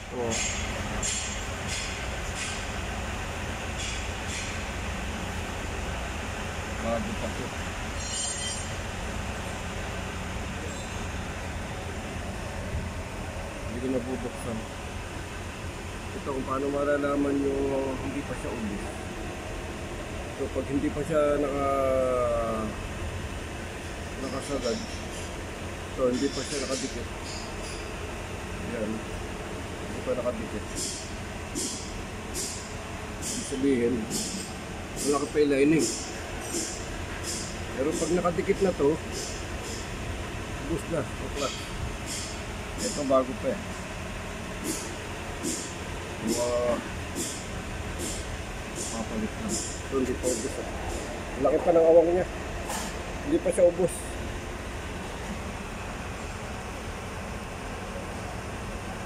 Oh. Bago pa ito. Hindi ko nabubuksan. Ito kung paano malalaman yung hindi pa siya ubos. So pag hindi pa siya nakasagad, so hindi pa siya nakadikit. Yan. Hindi pa nakadikit. Ibig sabihin, wala ka pa lining. Pero pag nakadikit na to, ubos na. Tuklas. Ito bago pa eh. Papalit na. Ito hindi pa ubos. Laki pa ng awang niya. Hindi pa siya ubos.